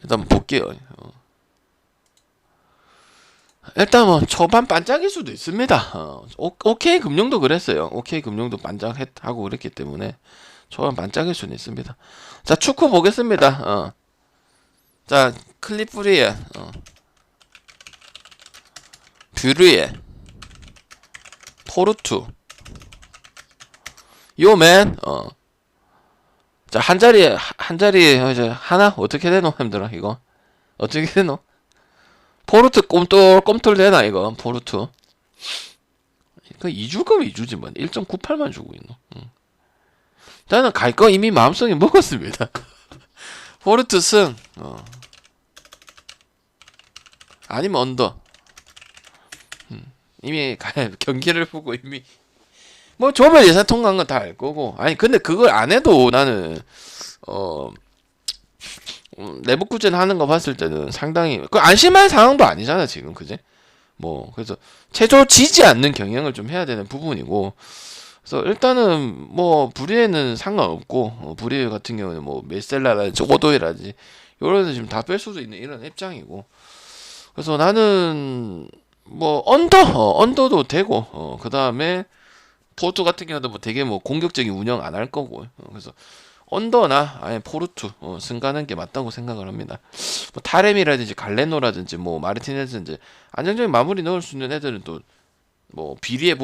일단 볼게요. 일단 뭐 초반 반짝일 수도 있습니다. OK 금융도 그랬어요. OK 금융도 반짝하고 그랬기 때문에 초반 반짝일 수는 있습니다. 자, 축구 보겠습니다. 자, 클리프리에 뷰르에 포르투 요맨 자, 한 자리 이제 하나 어떻게 되노 힘들어 이거 어떻게 되노? 포르투 꼼돌 되나 이거 포르투 그 2줄 거면 2주지 뭐 1.98만 주고 있노. 나는 갈 거 이미 마음속에 먹었습니다. 포르투 승 아니면 언더. 이미 경기를 보고 이미 뭐 조별 예상 통과한 건 다 알 거고. 아니 근데 그걸 안 해도 나는 내부 구전 하는 거 봤을 때는 상당히 그 안심할 상황도 아니잖아 지금 그지? 뭐 그래서 최초 지지 않는 경영을 좀 해야 되는 부분이고. 그래서 일단은 뭐 불의에는 상관없고 부리 같은 경우는 뭐 메셀라라든지 오도이라든지 요런 지금 다 뺄 수도 있는 이런 입장이고. 그래서 나는 뭐 언더도 되고 그 다음에 포르투 같은 경우도 뭐 되게 뭐 공격적인 운영 안 할 거고. 그래서 언더나 아예 포르투 승가는 게 맞다고 생각을 합니다. 뭐 타렘이라든지 갈레노라든지 뭐 마르티네즈든지 안정적인 마무리 넣을 수 있는 애들은 또 뭐 비리에가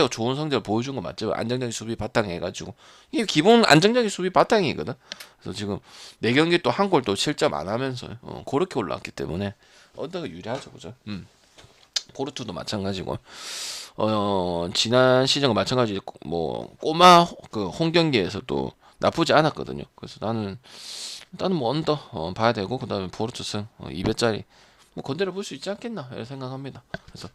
좋은 성적을 보여준 거 맞죠? 안정적인 수비 바탕 해가지고 이게 기본 안정적인 수비 바탕이거든. 그래서 지금 4경기 또 한 골 또 실점 안 하면서 그렇게 올라왔기 때문에 언더가 유리하죠, 그죠? 포르투도 마찬가지고 지난 시즌과 마찬가지 뭐 꼬마 그 홈 경기에서도 나쁘지 않았거든요. 그래서 나는 일단은 뭐 언더 봐야 되고 그다음에 포르투 승 2배짜리 뭐 건드려 볼 수 있지 않겠나 이렇게 생각합니다. 그래서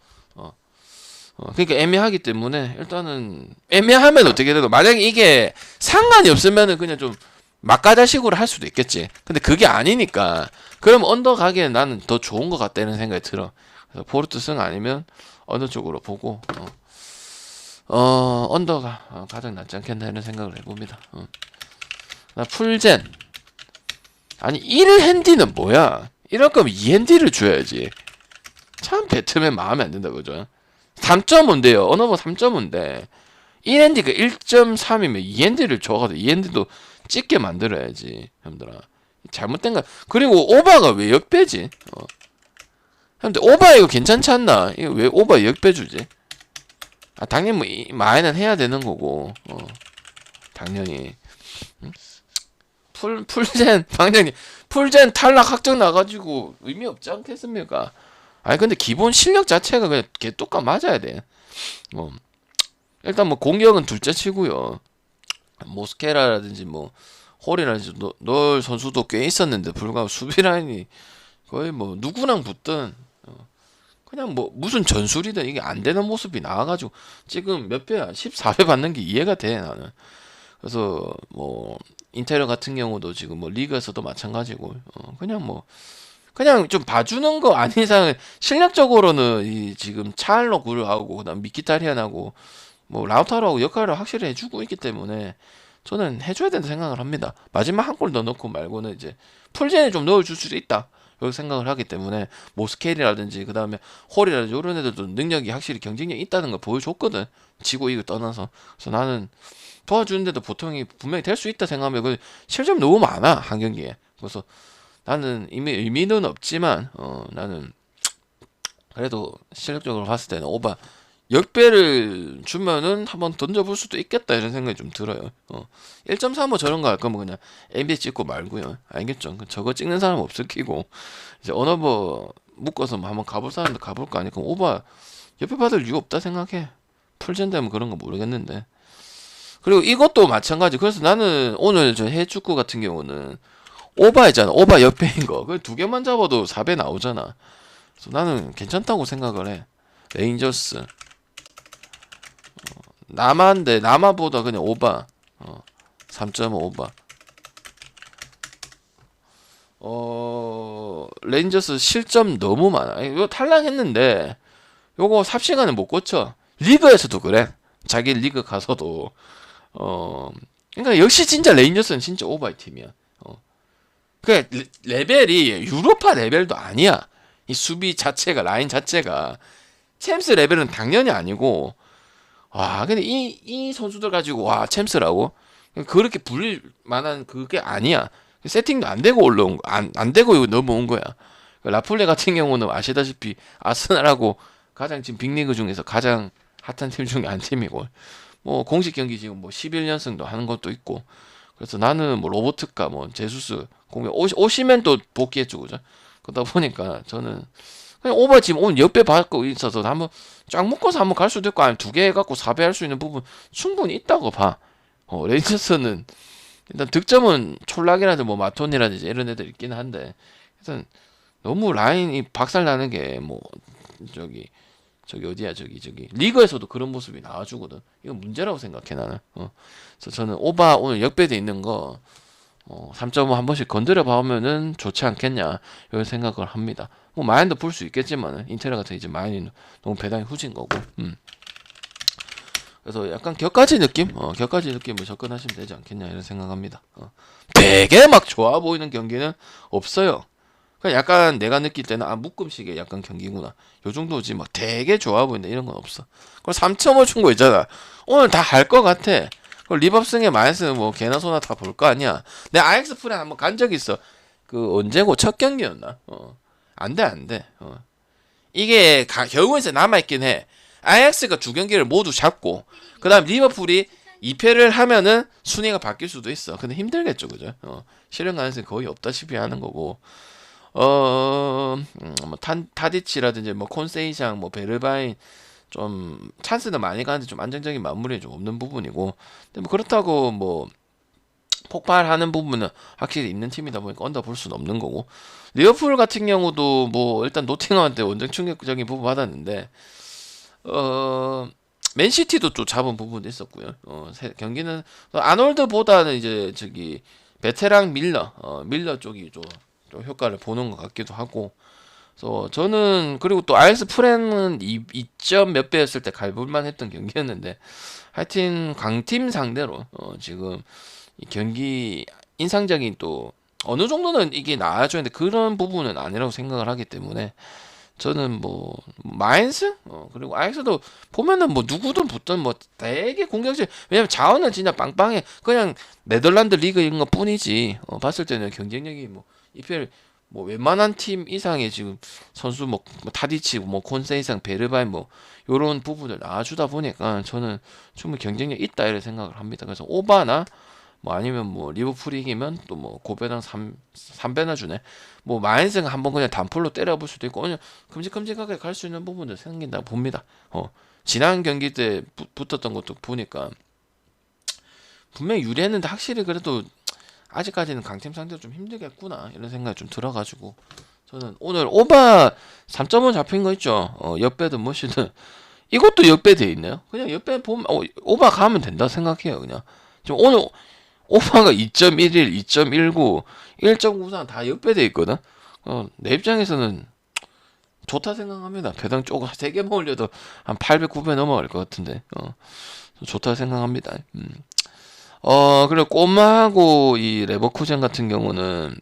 그러니까 애매하기 때문에 일단은 애매하면 어떻게 되고 만약에 이게 상관이 없으면은 그냥 좀 막가자식으로 할 수도 있겠지. 근데 그게 아니니까 그럼 언더 가기에는 나는 더 좋은 것 같다는 생각이 들어. 그래서 포르투 승 아니면 어느 쪽으로 보고 언더가 가장 낫지 않겠나 이런 생각을 해봅니다. 나 풀젠 아니 1핸디는 뭐야? 이럴 거면 2핸디를 줘야지. 참 배트맨 마음에 안 든다 그죠? 3.5인데요. 언어버 3.5인데 1핸디가 1.3이면 2핸디를 줘가지고 2핸디도 찍게 만들어야지 형들아. 잘못된 거. 그리고 오바가 왜 역배지? 근데 오바 이거 괜찮지 않나? 이거 왜 오바 역배 주지? 당연히 뭐 마에는 해야 되는 거고 당연히 풀젠 방장님 풀젠 탈락 확정 나가지고 의미 없지 않겠습니까? 아니 근데 기본 실력 자체가 그냥 개똑같 맞아야 돼. 일단 뭐 공격은 둘째 치고요. 모스케라라든지 뭐 홀이라든지 넣을 선수도 꽤 있었는데 불구하고 수비 라인이 거의 뭐 누구랑 붙든 그냥 뭐 무슨 전술이든 이게 안 되는 모습이 나와가지고 지금 몇 배야 14배 받는 게 이해가 돼 나는. 그래서 뭐 인테리어 같은 경우도 지금 뭐 리그에서도 마찬가지고 그냥 좀 봐주는 거 아닌 이상은 실력적으로는 이 지금 찰로구르하고 그다음 미키타리안하고 뭐 라우타로하고 역할을 확실히 해주고 있기 때문에 저는 해줘야 된다 생각을 합니다. 마지막 한 골 더 넣고 말고는 이제 풀젠에 좀 넣어줄 수도 있다 이렇게 생각을 하기 때문에 모스켈이라든지 그 다음에 홀이라든지 이런 애들도 능력이 확실히 경쟁력이 있다는 걸 보여줬거든. 지고 이거 떠나서. 그래서 나는 도와주는데도 보통이 분명히 될 수 있다 생각하면 그 실점 너무 많아 한 경기에. 그래서 나는 이미 의미는 없지만 나는 그래도 실력적으로 봤을 때는 오바 역배를 주면은 한번 던져볼 수도 있겠다 이런 생각이 좀 들어요. 1.35 저런 거 할 거면 그냥 NBA 찍고 말고요. 알겠죠? 저거 찍는 사람 없을 끼고 이제 언어버 묶어서 뭐 한번 가볼 사람도 가볼 거 아니까 오바 옆에 받을 이유 없다 생각해. 풀젠 되면 그런 거 모르겠는데. 그리고 이것도 마찬가지. 그래서 나는 오늘 저 해축구 같은 경우는 오바했잖아. 오바 역배인 거. 그 두 개만 잡아도 4배 나오잖아. 그래서 나는 괜찮다고 생각을 해. 레인저스 남아인데 남아보다 그냥 오바 3.5 오바 레인저스 실점 너무 많아. 이거 탈락했는데 요거 삽시간에 못 고쳐. 리그에서도 그래. 자기 리그 가서도 그러니까 역시 진짜 레인저스는 진짜 오바의 팀이야. 그 레벨이 유로파 레벨도 아니야. 이 수비 자체가 라인 자체가 챔스 레벨은 당연히 아니고 와 근데 이 선수들 가지고 와 챔스라고 그렇게 불릴 만한 그게 아니야. 세팅도 안 되고 올라온 거 안 되고 넘어온 거야. 라폴레 같은 경우는 아시다시피 아스날하고 가장 지금 빅리그 중에서 가장 핫한 팀 중에 한 팀이고 뭐 공식 경기 지금 뭐 11연승도 하는 것도 있고 그래서 나는 뭐 로보트카 뭐 제수스 공격 오시면 또 복귀했죠 그죠. 그러다 보니까 저는 그냥 오버 지금 오늘 역배 받고 있어서 한번 쫙 묶어서 한번 갈 수도 있고 아니면 두 개 해갖고 4배 할 수 있는 부분 충분히 있다고 봐. 레인저스는 일단 득점은 촐락이라든지 뭐 마톤이라든지 이런 애들 있긴 한데 일단 너무 라인이 박살 나는 게 뭐 저기 어디야 저기 리그에서도 그런 모습이 나와주거든. 이건 문제라고 생각해 나는. 그래서 저는 오바 오늘 역배돼 있는 거 3.5 한 번씩 건드려 봐오면은 좋지 않겠냐 이런 생각을 합니다. 뭐 마인도 볼 수 있겠지만 인테리어 같은 이제 마인이 너무 배당이 후진 거고. 그래서 약간 격가지 느낌, 격가지 느낌을 접근하시면 되지 않겠냐 이런 생각합니다. 되게 막 좋아 보이는 경기는 없어요. 그냥 약간 내가 느낄 때는 묶음식의 약간 경기구나. 요 정도지 막 되게 좋아 보인다 이런 건 없어. 그럼 3.5 준 거 있잖아. 오늘 다 할 거 같아. 리밥승에 마이스는 뭐 개나 소나 다 볼 거 아니야. 내가 아이엑스 프레 한번 간 적 있어. 그 언제고 첫 경기였나? 안 돼. 이게 결국에서 남아있긴 해. 아이엑스가 두 경기를 모두 잡고 그 다음 리버풀이 2패를 하면은 순위가 바뀔 수도 있어. 근데 힘들겠죠 그죠? 실현 가능성이 거의 없다시피 하는 거고 뭐 타디치라든지 뭐 콘세이샹 뭐 베르바인 좀 찬스는 많이 가는데 좀 안정적인 마무리에 좀 없는 부분이고 근데 뭐 그렇다고 뭐 폭발하는 부분은 확실히 있는 팀이다 보니까 언더 볼 수는 없는 거고 리버풀 같은 경우도 뭐 일단 노팅엄한테 원정 충격적인 부분 받았는데 맨시티도 또 잡은 부분도 있었고요. 경기는 아놀드보다는 이제 저기 베테랑 밀러 쪽이 좀 효과를 보는 것 같기도 하고. 그래서 저는 그리고 또 아이스 프렌은 2점 몇 배였을 때 갈볼만 했던 경기였는데 하여튼 강팀 상대로 지금 이 경기 인상적인 또 어느 정도는 이게 나아져야 되는데 그런 부분은 아니라고 생각을 하기 때문에 저는 뭐 마인스 그리고 아이엑스도 보면은 뭐 누구든 붙든 뭐 되게 공격적 왜냐면 자원은 진짜 빵빵해 그냥 네덜란드 리그인 것 뿐이지 봤을 때는 경쟁력이 뭐 EPL 뭐 웬만한 팀 이상의 지금 선수 뭐 타디치 뭐 콘세 이상 베르바인 뭐 요런 부분을 나와주다 보니까 저는 충분히 경쟁력 있다 이런 생각을 합니다. 그래서 오바나 뭐 아니면 뭐 리버풀이 이기면 또 뭐 고배당 3배나 주네. 뭐 마인승 한번 그냥 단풀로 때려볼 수도 있고 그냥 큼직큼직하게 갈 수 있는 부분도 생긴다 봅니다. 지난 경기 때 붙었던 것도 보니까 분명히 유리했는데 확실히 그래도 아직까지는 강팀 상대로 좀 힘들겠구나 이런 생각이 좀 들어가지고 저는 오늘 오바 3.5 잡힌 거 있죠. 역배든 뭐시든 이것도 역배 돼 있네요. 그냥 역배 보면 오바 가면 된다 생각해요. 그냥 지금 오늘 오바가 2.11, 2.19, 1.93 다 역배돼 있거든. 내 입장에서는 좋다 생각합니다. 배당 조금 3개만 올려도 한 800, 900 넘어갈 것 같은데. 좋다 생각합니다. 그리고 꼬마하고 이 레버쿠젠 같은 경우는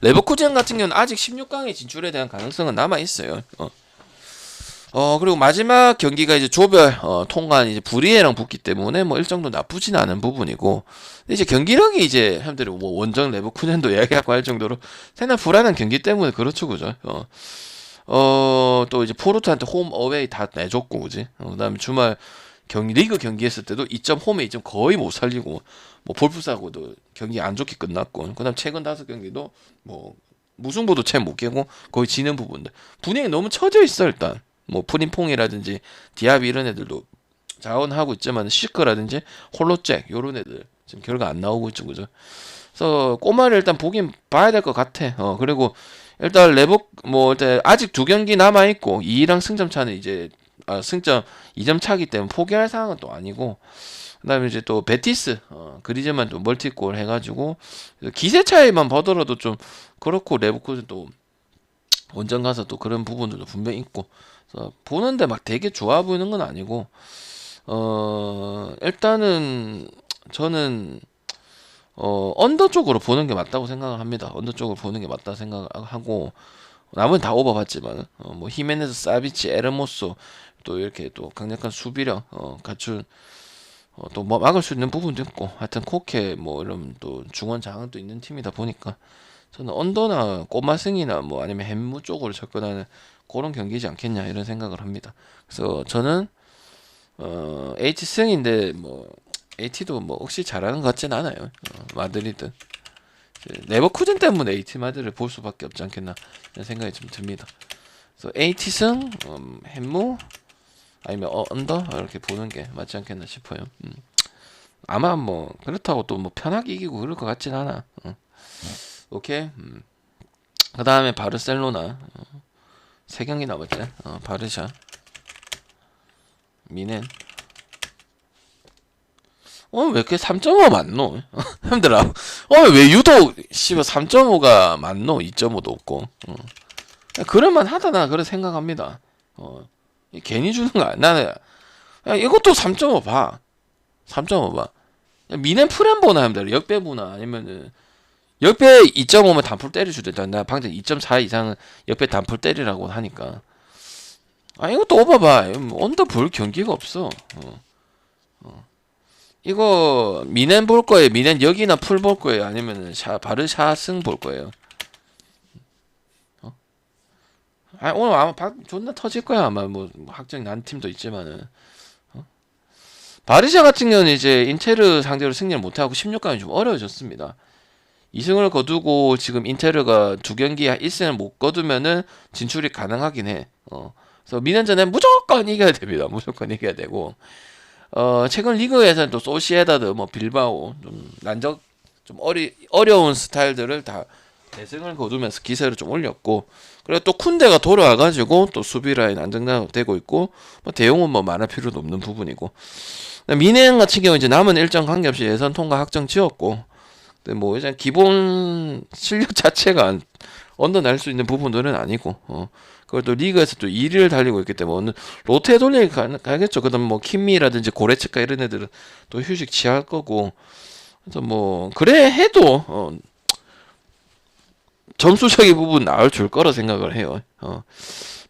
아직 16강에 진출에 대한 가능성은 남아 있어요. 그리고 마지막 경기가 이제 조별 통과한 이제 브리에랑 붙기 때문에 뭐 일정도 나쁘진 않은 부분이고 이제 경기력이 이제 사람들이 뭐 원정 레버쿠젠도 이야기하고 할 정도로 생각 불안한 경기 때문에 그렇죠 그죠. 또 이제 포르투한테 홈 어웨이 다 내줬고 그지. 그다음에 주말 리그 경기 했을 때도 2점 홈에 2점 거의 못 살리고 뭐 볼프사고도 경기 안 좋게 끝났고 그다음 최근 5경기도 뭐 무승부도 채 못 깨고 거의 지는 부분들 분위기 너무 처져 있어 일단. 뭐 프림퐁이라든지 디아비 이런 애들도 자원하고 있지만 시크라든지 홀로잭 요런 애들 지금 결과 안 나오고 있죠 그죠. 그래서 꼬마를 일단 보긴 봐야 될 것 같아. 그리고 일단 일단 아직 2경기 남아 있고 2위랑 승점 차는 이제 승점 2점 차기 때문에 포기할 상황은 또 아니고 그다음에 이제 또 베티스 그리즈만 또 멀티골 해가지고 기세 차이만 보더라도 좀 그렇고 레버쿠젠 또 원정 가서 또 그런 부분들도 분명히 있고 그래서 보는데 막 되게 좋아 보이는 건 아니고 일단은 저는 언더 쪽으로 보는 게 맞다고 생각을 합니다. 언더 쪽으로 보는 게 맞다 생각하고 남은 다 오버 봤지만 뭐 히메네스, 사비치, 에르모소 또 이렇게 또 강력한 수비력 갖춘 또 뭐 막을 수 있는 부분도 있고 하여튼 코케 뭐 이런 또 중원 장악도 있는 팀이다 보니까 저는 언더나 꼬마승이나 뭐 아니면 햄무 쪽으로 접근하는 그런 경기지 않겠냐 이런 생각을 합니다. 그래서 저는 H 승인데 뭐 AT도 뭐 혹시 잘하는 것 같진 않아요. 마드리드 레버쿠젠 때문에 AT 마드를 볼 수밖에 없지 않겠나 이런 생각이 좀 듭니다. 그래서 AT 승 햄무 아니면 언더 이렇게 보는 게 맞지 않겠나 싶어요. 아마 뭐 그렇다고 또 뭐 편하게 이기고 그럴 것 같진 않아. 오케이. 그 다음에 바르셀로나 3경기 남았지. 바르샤 미넨 왜 이렇게 3.5 맞노? 힘들어. 왜 유독 3.5가 맞노? 2.5도 없고. 그럴만 하다 나 그래 생각합니다. 괜히 주는 거 아니야. 나는 이것도 3.5 봐. 3.5 봐. 미넨 프렘보나 힘들어. 역배보나 아니면은 역배 2.5면 단풀 때릴 수도 있다. 나 방금 2.4 이상은 역배 단풀 때리라고 하니까. 이것도 오버봐. 언더 볼 경기가 없어. 이거 미넨 볼 거예요. 미넨 여기나 풀 볼 거예요. 아니면은 바르샤 승 볼 거예요. 오늘 아마 존나 터질 거야. 아마 뭐 확정 난 팀도 있지만은. 바르샤 같은 경우는 이제 인테르 상대로 승리를 못하고 16강이 좀 어려워졌습니다. 2승을 거두고 지금 인테르가 2경기 1승을 못 거두면은 진출이 가능하긴 해. 그래서 미넨전에 무조건 이겨야 됩니다. 무조건 이겨야 되고. 최근 리그에서는 또 소시에다드, 뭐 빌바오 좀 난적 좀 어려운 스타일들을 다 대승을 거두면서 기세를 좀 올렸고, 그리고 또 쿤데가 돌아와가지고 또 수비 라인 안정되고 있고, 뭐 대용은 뭐 말할 필요도 없는 부분이고, 미넨 같은 경우 이제 남은 일정 관계없이 예선 통과 확정 지었고, 근데 뭐 이제 기본 실력 자체가 언더 날 수 있는 부분들은 아니고, 그걸 또 리그에서 또 1위를 달리고 있기 때문에 로테 돌리기 가겠죠. 그다음 뭐 킴미라든지 고레츠카 이런 애들은 또 휴식 취할 거고, 그래서 뭐 그래 해도 점수적인 부분 나올 줄 거라 생각을 해요.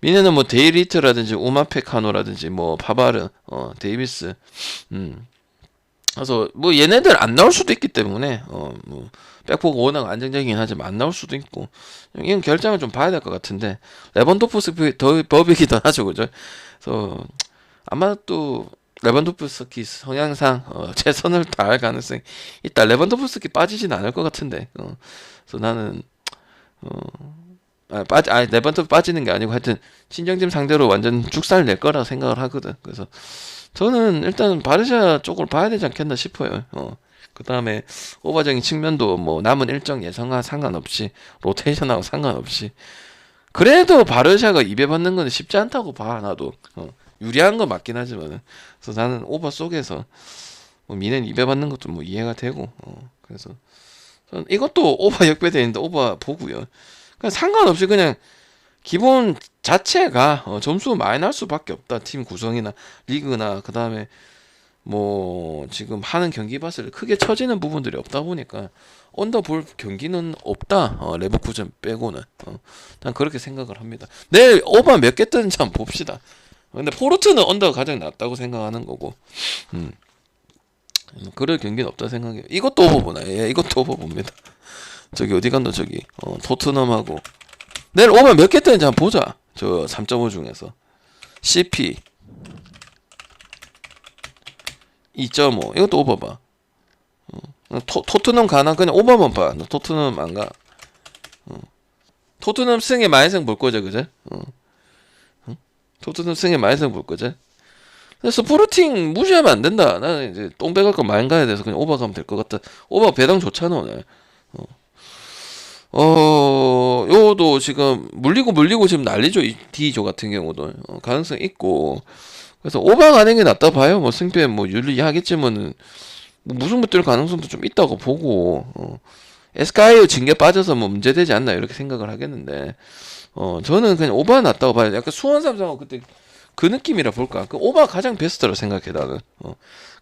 미네는 뭐 데이리트라든지 우마페카노라든지 뭐 파바르, 데이비스, 그래서 뭐 얘네들 안 나올 수도 있기 때문에 뭐 백포가 워낙 안정적이긴 하지만 안 나올 수도 있고, 이건 결정을 좀 봐야 될 것 같은데 레반도프스키 더 법이기도 하죠, 그죠? 그래서 아마 또 레반도프스키 성향상 최선을 다할 가능성이 있다. 레반도프스키 빠지진 않을 것 같은데, 그래서 나는 레반도프 빠지는 게 아니고 하여튼 친정팀 상대로 완전 죽살 낼 거라 생각을 하거든. 그래서 저는 일단 바르샤 쪽을 봐야 되지 않겠나 싶어요. 그 다음에 오버적인 측면도 뭐 남은 일정 예상과 상관없이 로테이션하고 상관없이 그래도 바르샤가 입에 받는 건 쉽지 않다고 봐. 나도 유리한 건 맞긴 하지만, 그래서 나는 오버 속에서 뭐 미넨 입에 받는 것도 뭐 이해가 되고, 그래서 저는 이것도 오버 역배되는데 오버 보고요. 그냥 상관없이 그냥 기본 자체가 점수 많이 날 수밖에 없다. 팀 구성이나 리그나 그 다음에 뭐 지금 하는 경기 봤을 때 크게 처지는 부분들이 없다 보니까 언더 볼 경기는 없다. 레버쿠젠 빼고는. 난 그렇게 생각을 합니다. 내일 오버 몇 개 뜨는지 한번 봅시다. 근데 포르트는 언더가 가장 낫다고 생각하는 거고, 그럴 경기는 없다 생각해요. 이것도 오버 보나? 예, 이것도 오버 봅니다. 저기 어디 갔노? 저기 토트넘하고 내일 오버 몇 개 뜨는지 한번 보자. 저 3.5 중에서 CP 2.5 이것도 오버 봐. 토트넘 가나? 그냥 오버만 봐. 너 토트넘 안 가. 토트넘 승에 마이승 볼 거죠, 그제? 토트넘 승에 마이승 볼 거죠? 그래서 스포르팅 무시하면 안 된다. 나는 이제 똥 빼갈 거 많이 가야 돼서 그냥 오버 가면 될 것 같다. 오버 배당 좋잖아 오늘. 요도 지금 물리고 지금 난리죠. 이 D조 같은 경우도 가능성 있고, 그래서 오버 가는 게 낫다 봐요. 뭐 승패 뭐 유리하겠지만은 뭐 무승부 뜰 가능성도 좀 있다고 보고, 에스카이오 징계 빠져서 뭐 문제되지 않나 이렇게 생각을 하겠는데, 저는 그냥 오버 낫다고 봐요. 약간 수원 삼성하고 그때 그 느낌이라 볼까. 그 오버 가장 베스트라고 생각해 나는.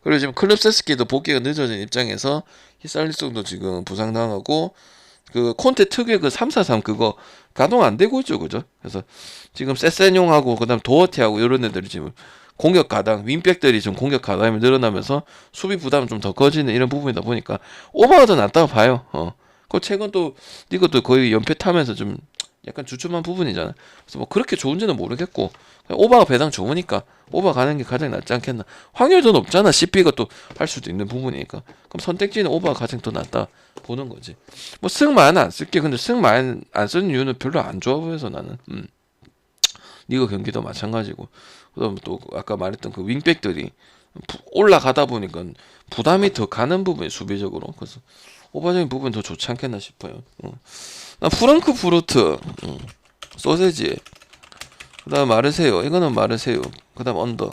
그리고 지금 클럽 세스키도 복귀가 늦어진 입장에서 히살리송도 지금 부상당하고 그 콘테 특유의 그 343 그거 가동 안 되고 있죠, 그죠? 그래서 지금 세세뇽하고 그다음 도어티하고 이런 애들이 지금 공격 가당 윙백들이 좀 공격 가담이 늘어나면서 수비 부담은 좀 더 커지는 이런 부분이다 보니까 오버가 더 낫다고 봐요. 그 최근 또 이것도 거의 연패 타면서 좀 약간 주춤한 부분이잖아. 그래서 뭐 그렇게 좋은지는 모르겠고 그냥 오버가 배당 좋으니까 오버 가는 게 가장 낫지 않겠나. 확률도 높잖아. CP가 또 할 수도 있는 부분이니까. 그럼 선택지는 오버가 가장 더 낫다 보는 거지. 뭐 승만 안 쓸게. 근데 승만 안 쓰는 이유는 별로 안 좋아 보여서 나는. 리그 경기도 마찬가지고. 그다음 또 아까 말했던 그 윙백들이 올라가다 보니까 부담이 더 가는 부분이 수비적으로. 그래서 오버적인 부분 더 좋지 않겠나 싶어요. 나 프랑크푸르트, 소세지. 그다음 마르세유. 이거는 마르세유. 그다음 언더.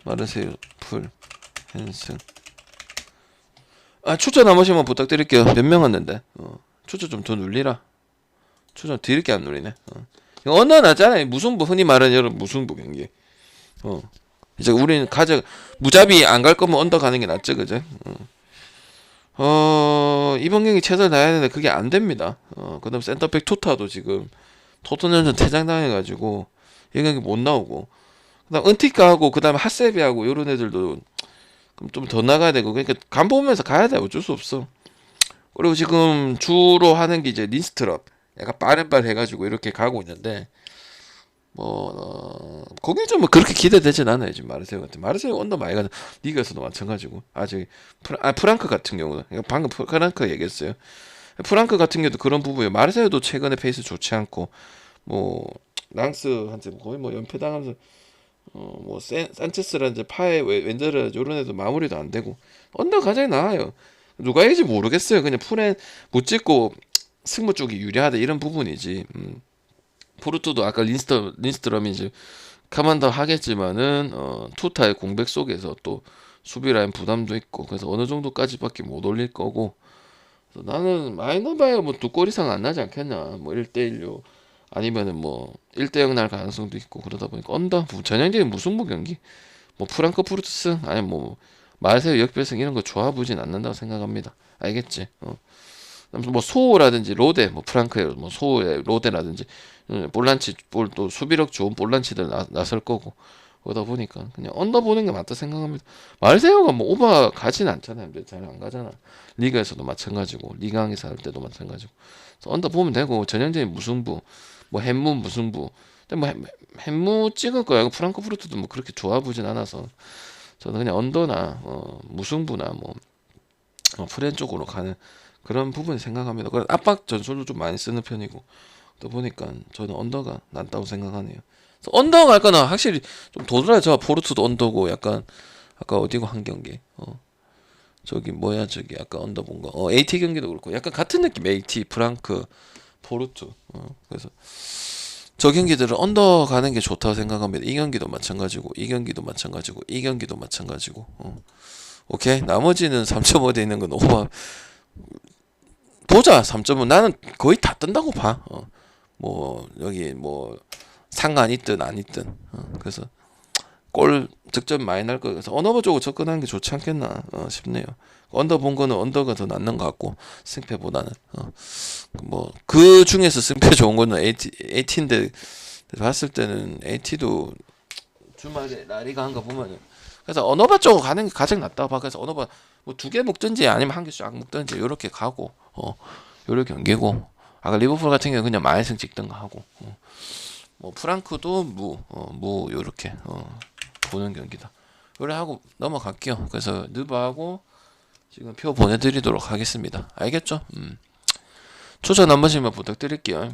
마르세유 풀 헨슨. 추천 한 번씩만 부탁드릴게요. 몇 명 왔는데. 추천 좀 더 눌리라. 추천 드릴게 안 눌리네. 이거 언더 나잖아요. 무승부 흔히 말하는 여러분 무승부 경기. 이제 우리는 가장 무자비 안 갈 거면 언더 가는 게 낫죠, 그죠? 이번 경기 최선을 다해야 되는데 그게 안 됩니다. 그다음 센터백 투타도 지금 토트넘전 퇴장당해가지고 이 경기 못 나오고, 그다음 은티카하고 그다음 핫세비하고 이런 애들도 좀 더 나가야 되고, 그러니까 간 보면서 가야 돼. 어쩔 수 없어. 그리고 지금 주로 하는 게 이제 린스트럽, 약간 빠른빨 해가지고 이렇게 가고 있는데 거기 좀 뭐 그렇게 기대되진 않아요. 지금 마르세유 같은 마르세유 언더 많이 가는 리그에서도 마찬가지고. 저기 프랑크 같은 경우는 방금 프랑크 얘기했어요. 프랑크 같은 경우도 그런 부분이에요. 마르세유도 최근에 페이스 좋지 않고 뭐 랑스한테 거의 뭐 연패당하면서 뭐 산체스라든지 파에 웬더라 이런 애도 마무리도 안 되고 언더 가장 나아요. 누가 이길지 모르겠어요. 그냥 풀에 못 찍고 승부 쪽이 유리하다 이런 부분이지. 포르투도 아까 린스트럼이 이제 카만다 하겠지만은 투타의 공백 속에서 또 수비 라인 부담도 있고 그래서 어느 정도까지밖에 못 올릴 거고, 그래서 나는 많이 넣어봐야 뭐 두 골 이상 안 나지 않겠냐. 뭐 1대1요 아니면은 뭐 1대0 날 가능성도 있고 그러다 보니까 언더 전형적인 무승부 경기, 뭐 프랑크푸르트스 아니면 뭐 마르세유 역배승 이런 거 좋아 보진 않는다고 생각합니다. 알겠지? 뭐 소라든지 로데, 뭐 프랑크의 뭐 소의 로데라든지 볼란치 또 수비력 좋은 볼란치들 나설 거고, 그러다 보니까 그냥 언더 보는 게 맞다 생각합니다. 마르세유가 뭐 오버 가진 않잖아요. 잘 안 가잖아. 리그에서도 마찬가지고 리강에서 할 때도 마찬가지고. 그래서 언더 보면 되고 전형적인 무승부, 뭐 햄무 무승부. 근데 뭐 햄무 찍을 거야. 프랑크푸르트도 뭐 그렇게 좋아 보진 않아서 저는 그냥 언더나 무승부나 뭐 프렌 쪽으로 가는 그런 부분 생각합니다. 그래서 압박 전술도 좀 많이 쓰는 편이고, 또 보니까 저는 언더가 낫다고 생각하네요. 그래서 언더 갈 거는 확실히 좀 도드라요. 저 포르투도 언더고 약간 아까 어디고 한 경기 저기 뭐야 저기 아까 언더 본 거 AT 경기도 그렇고 약간 같은 느낌. AT 프랑크 포르투. 그래서 저 경기들은 언더 가는 게 좋다고 생각합니다. 이 경기도 마찬가지고 이 경기도 마찬가지고 이 경기도 마찬가지고. 오케이. 나머지는 3.5대 있는 건 오버 보자. 3.5 나는 거의 다 뜬다고 봐. 뭐 여기 뭐 상관 있든 안 있든. 그래서 골 득점 많이 날 거. 그래서 언더 쪽으로 접근하는 게 좋지 않겠나 싶네요. 언더 본 거는 언더가 더 낫는 것 같고 승패보다는. 뭐 그 중에서 승패 좋은 거는 AT인데 봤을 때는 AT도 주말에 라리가 한 거 보면은, 그래서 언어바 쪽으로 가는 게 가장 낫다고 봐. 그래서 언어바 뭐 두 개 먹든지 아니면 한 개씩 먹든지 이렇게 가고 요런 경기고, 아까 리버풀 같은 경우는 그냥 마이승 찍든가 하고 뭐 프랑크도 무 요렇게 보는 경기다. 요래 하고 넘어갈게요. 그래서 느바하고 지금 표 보내드리도록 하겠습니다. 알겠죠? 추천 한 번씩만 부탁드릴게요.